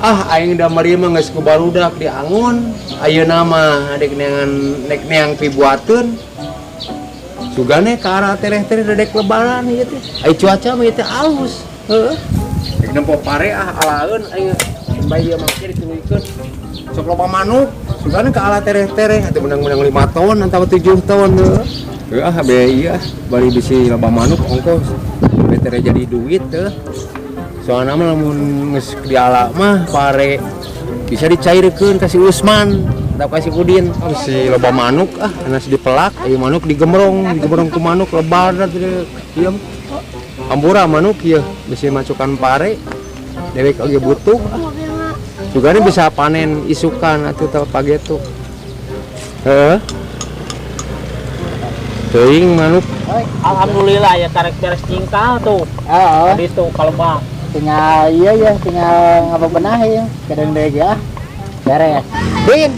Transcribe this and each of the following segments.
Aing da mari mah geus ku barudak di angon. Ayeuna mah dek neang pibuateun. Sugane ka arah tereh-tereh dedek lebaran ieu teh. Ai cuaca mah ieu teh alus. Heeh. Dek nempo pare alaeun aing bae ieu mangke dituluykeun. Sok loba manuk, sugane ka arah tereh-tereh atuh menang-menang 5 ton atawa 7 ton heueuh. Heuh bae ieu bari bisi loba manuk ongkos. Bae tereh jadi duit teh. Soalnya mah lamun geus diala mah pare bisa dicairkeun ka si Usman atau ka si Udin. Si loba manuk anas dipelak, ieu manuk digembrong ku manuk lebar teh ieu. Ambura manuk ieu bisa masukan pare. Dewek oge butuh. Juga bisa panen isukan atuh teh pagetu. Heeh. Teuing manuk. Alhamdulillah ya tarik beres cingkal tuh. Tadi tuh kalau bang tinggal tinggal ngabebenah ya kadang deh ya beres Din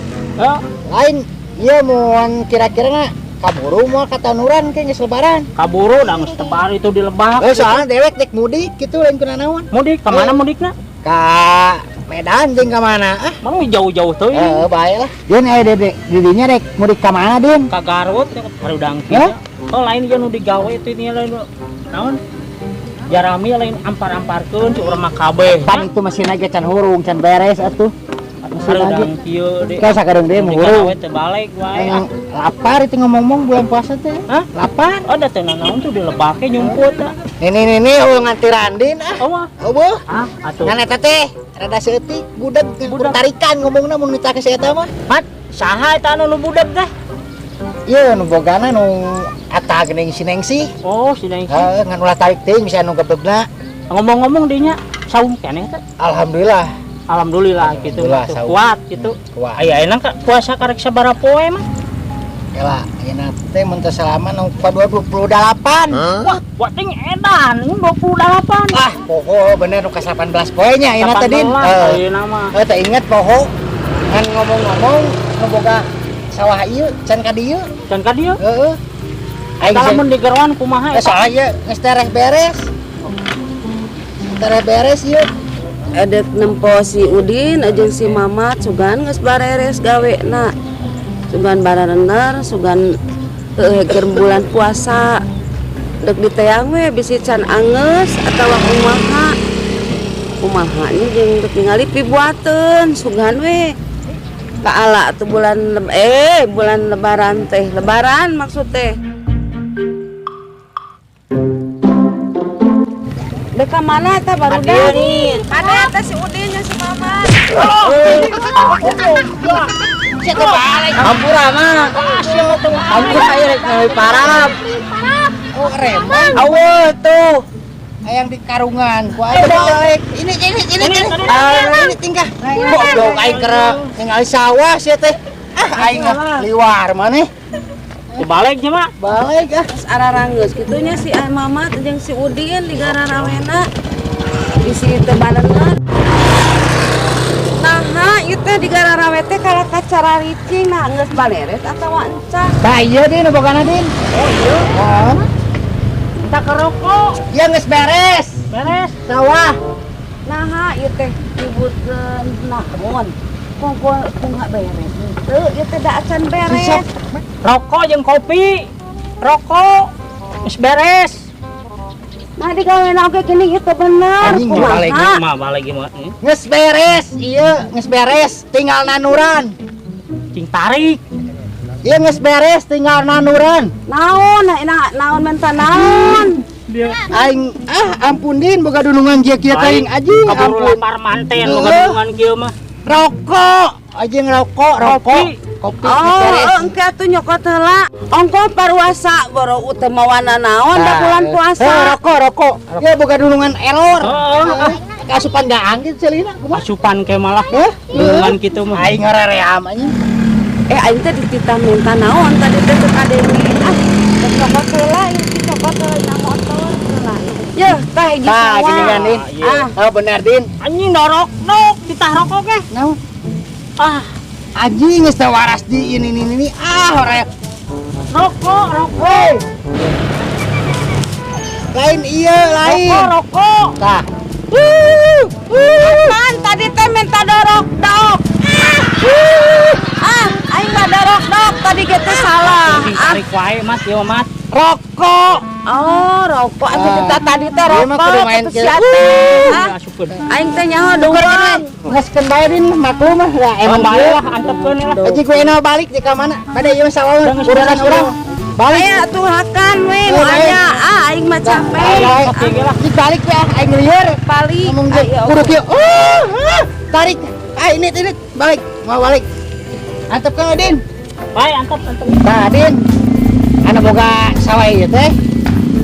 lain iya mohon kira-kira na kaburu mau katanuran kayak geus lebaran kaburu udah geus lebaran itu di Lebak soalnya dewek dek mudik gitu lain kuna naon mudik kemana mudikna ka Medan jeung ka mana mau jauh-jauh tuh bae lah Din dedek didinya dek mudik ka mana Din ka Garut harudang kieu lain ieu nu digawe itu ini lain naon Jarami lain ampar-amparkeun urang mah kabeh. Pan itu mesin aja can hurung, can beres atuh. Mesin lagi. Kieu deui. Ka sakedeung deui mah hurung. Teu balik wae. Lapar itu ngomong-ngomong bulan puasa teh. Hah? Lapar. Oh da teu naon tuh di Lebake nyumput ta. Ini nganti Randin Eueuh. Eueuh. Atuh. Ngan eta teh rada seutik budak tarikan ngomongna mun mita ka si eta mah. Mat, saha eta anu budak teh? Ieu nu bogana nu ata geuning si Nengsi. Oh, si Nengsi. Heeh, ngan ulah tarik teuing bisa nu gebegna. Ngomong-ngomong dinya saum keneh teh. Alhamdulillah. Alhamdulillah gitu. Kuat gitu. Kuat. Aya enak puasa karek sabaraha poe mah? Yalah, ayeuna teh mun teu salaman nu 28. Wah, ting edan 28. Poho bener nu ka 18 poe nya ayeuna teh Din. Ayeuna mah. Teh inget poho. Ngan ngomong-ngomong nu boga sawah ieu can ka dieu. Can ka dieu? Heeh. Aing lamun di geroan kumaha eta? Soalnya geus tereh beres. Tereh beres ieu. Edek nempo si Udin jeung si Mamat sugan geus bareres gawena. Sugan bararener, sugan keur bulan puasa. Dek diteang we bisi can angeus atawa kumaha. Kumaha nya jeung dek ningali pibuateun sugan we. Kaala tuh bulan lebaran teh lebaran maksud teh deka mana teh baru dari ada teh si Udinnya si Mama Siapa balik hampura mah hampura air rek parab oh remon awe tuh yang di karungan ku ada balik ini tingkah goblok aing keur ningali sawah sia teh aing liwar maneh dibalik nya mah balik araranggeus kitunya si Mamat jeung si Udin di Gararawena bisi teu barengan nah ieu teh di Gararawe teh kala kacara ricing nah geus bareres atawa encan da ieu Din bogana Din oh ieu tak kerokok ya geus beres sawah nah ieu teh ributkeun naon kong beres teu ieu teh da acan beres rokok jeung kopi rokok geus beres nah digawena oge gini ieu teh bener kumaha balik mah geus beres ieu geus beres tinggal nanuran cing tarik ieu geus beres tinggal nanuran naon menta naon aing ampun Din boga dunungan kieu teuing anjing ampun lapar manten boga dunungan kieu mah rokok anjing rokok kopi engke atuh nyokot heula ongko paruasa boro uteh mawana naon da bulan puasa rokok ya boga dunungan elor kasupan gaang gitu celina asupan ke malah dunungan kitu mah aing ngareream anjing aing teh dititah minta naon tadi teh ke kademi cokot heula ieu cokot heula motor heula yeuh tah hiji sawa gini Din oh bener Din anjing dorok titah rokok ge naon anjing geus teu waras di ini horek rokok lain rokok tah Man, tadi teh minta dia teh salah. Tarik wae mat ieu mat. Rokok. Oh, rokok atuh kita tadi teh Ieu mah rokok. kudu main atuh kieu. sia teh. Hah? Asupkeun. Aing teh nyaho dongkong. Ngaskeun bayarin maklum mah lah Emang emang bae bae. lah antepkeun lah. Aji gue enak balik di ka mana? Pada ieu salah urusan urang. Balik. Aya atuh hakan we nu aya. Aing mah capek. Oke ge lah. Di balik we aing lieur. Balik. Ngomong Ayo. kudu kieu. Tarik. Ini balik. Mau balik. Antep Kang Adin. Bae antep. Nah, Adin. Ana boga sawah ieu teh.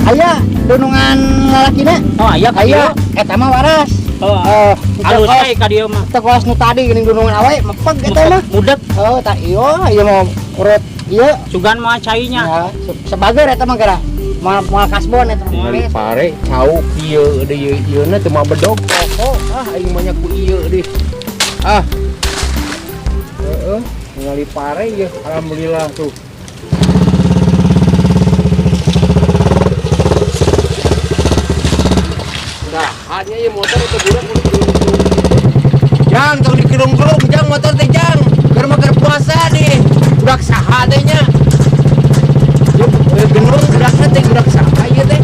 Aya dunungan lalakina. Oh aya ka Aya dieu. eta mah waras. Oh. Halus bae ka dieu mah. Teu kos nu tadi geuning dunungan awe mepeg eta mah. Mudek Oh, tak ieu mau urut ieu. sugan mah cainya. Ya, sebager eta mah gara. Moal kasbon eta mah. Ngali pare cau ieu deui ieuna teu mah bedog pokok aing mah nya ku ieu deui. Heeh, ngali pare ya alhamdulillah tuh. Nah, hanya ya motor itu budak Jang, tong dikerung-kerung, jang motor teh jang. Keur mah keur puasa nih. Budak saha teh nya? Genur budakna teh budak saha ieu teh?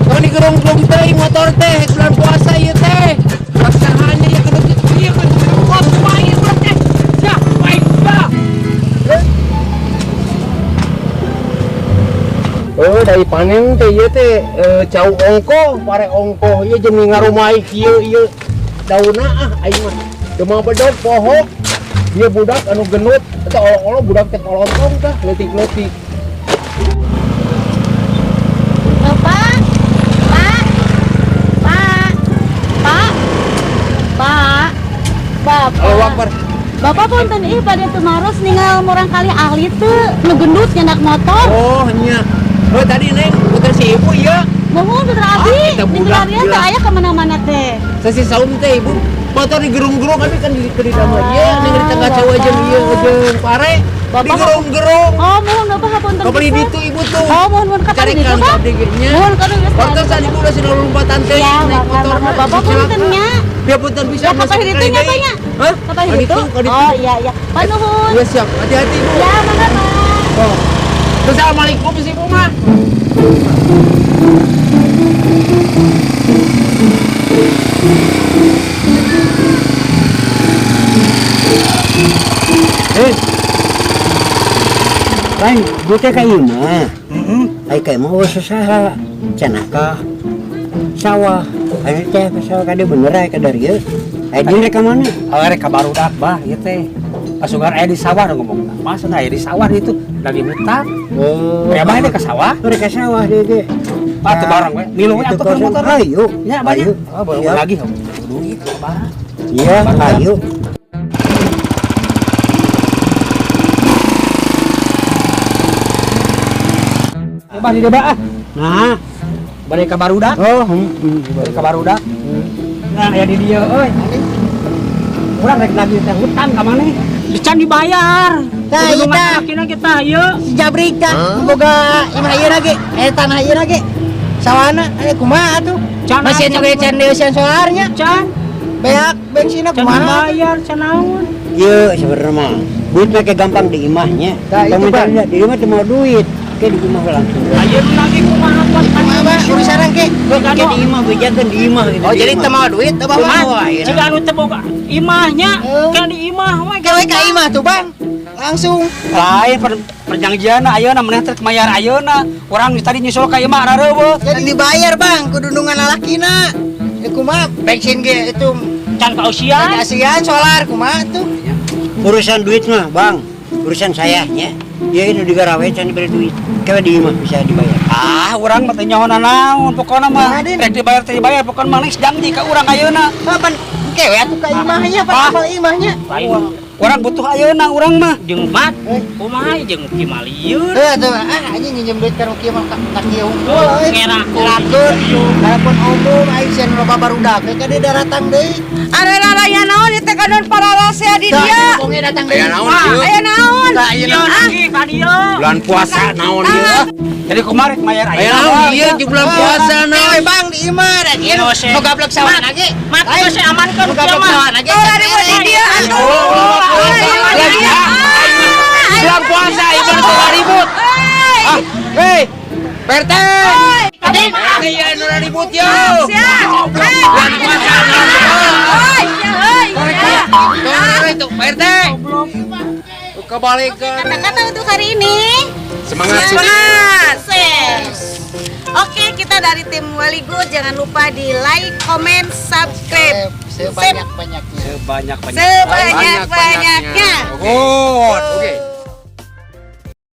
Tong dikerung-kerung teh motor teh bulan puasa ieu teh. Budak saha nya ya kudu ieu kan kos wae budak teh. Dah, baik dah. Oh, dari panen teh ieu teh cau ongko, pare ongko ieu jeung ngarumai kieu ieu daunna aing mah. Teu mah bedog poho. Ieu budak anu genut eta olo-olo budak teh polontong tah leutik-leutik. Bapak. Pak. Pak. Pak. Pak. Bapak. Allahu Akbar. Bapak punten ih pada teu maros ninggal murang kali ahli teu nu gendut nyandak motor. Oh, nya. Oh, tadi Neng, puter si ibu ieu. Mohon putra abi, kita budak, ninggalnya gila. teh aya ka mana-mana teh. Sasi saum teh ibu. Motor digerung-gerung tapi kan di damai ieu ning di tengah cewek jeung ieu jeung pare. Bapak- Digerung-gerung. Oh, mohon Bapak hapunten. Kabeli pisan. ditu ibu tuh. Oh, mohon ka tadi Carikan Bapak. abdi ge nya. Mohon kana geus. Motor tadi ibu udah sudah lompatan teh Ya, naik motor. Bapak punten nya. Dia punten bisa Ya, kapal itu nya tanya. Hah? Kapal Kadi itu? tuh, kadi Oh, tuh. iya iya. Panuhun. Ya siap, hati-hati ibu. Ya, mana Pak? Oh. Assalamualaikum si ibu mah. Lain, buta ka imah. Ay kay mau susah cenaka sawah. Anu teh ka sawah kade bener ay ka dari ieu. Ay di rek ka mana? Rek ka barudak bah ieu teh. Pasugar aya di sawah ngomong. Masa aya di sawah itu lagi hutan. Oh, Ya bae ka sawah. rek ka sawah deui ge. Atuh barang we. Milu we Itu atuh keur motor. Ayo. Ya banyak. Oh, baru Iya. lagi duit barang. Iya, ayo. Bah di deba ah. Nah, Balik ka barudak. oh, Balik ka barudak. Nah, ya di dia euy. Urang rek lagi teh hutan ka mana? Dican dibayar. Tah, Kudu iya, tah. ngatakina kita ieu. Jabrika boga imah ieu lagi. Tanah ieu lagi. Sawana aya kumaha atuh? Can Mesin aja, ge can deuseun solarnya. Can, Beak bensinna can kumaha? dibayar can naon. ieu sebenarnya mah. Duit mah gampang di imahnya. Nah, itu, Kamu Pak. di imah teu mau duit. Ke di imah langsung. Ayeuna lagi kumaha pos Kumaha bah urusan ke? Ke di imah bejakeun di imah gitu. Oh di jadi imah. teu mau duit teu bawa. Jika anu teu boga imahnya, Oh. kan di imah we Gawe ka imah tuh, Bang. Langsung. Lain perjanjian ayeuna maneh teh mayar ayeuna. Urang tadi nyusul ka imah rareueuh. Jadi dibayar, Bang, kudu nungan lalakina. Ya kumaha bensin ge itu can kausian. asian solar kumaha tuh? Urusan duit mah, Bang. Urusan saya nya. Dia ini digarawe can diberi duit. Kayak di imah bisa dibayar. Ah, urang mah teh nyaho naon pokona mah. Raden. Rek dibayar teh dibayar pokona mah geus janji ka urang ayeuna. Kapan kewe atuh ka imahnya, Pak, apal imahnya. Lain Urang butuh ayeuna urang mah. jeung mat, kumaha jeung kimalieun. Tuh, anjing nginjem duit ka kieu mah ka kieu unggul euy. Ngerakeun. Telepon umum aing sieun loba barudak ka dia daratang deui. Arela aya naon ieu teh kadon pararasea di dia. Ngomongnya datang deui. Aya naon ieu? Aya naon? Ieu lagi ka dieu. Bulan puasa naon ieu? Jadi kumaha rek mayar Aya ayeuna. naon ieu di bulan puasa naon? Kewe, Bang, di imah da kieu. Ieu se. Nu gablek sawan lagi. Mat geus amankeun Nu gablek kieu mah. sawan lagi. Oh, di dia atuh. Oh, Aya di dia. Bulan puasa ibu nu ribut. Ah, hei. PRT. Iya nu ribut yo. Bulan puasa. Hei, itu PRT. Kebalikan. Kata-kata untuk hari ini. Semangat. Oke, kita dari tim Wali Good jangan lupa di like, comment, subscribe. Sebanyak-banyaknya. Sebanyak-banyak. Sebanyak-banyaknya. Good. Oke.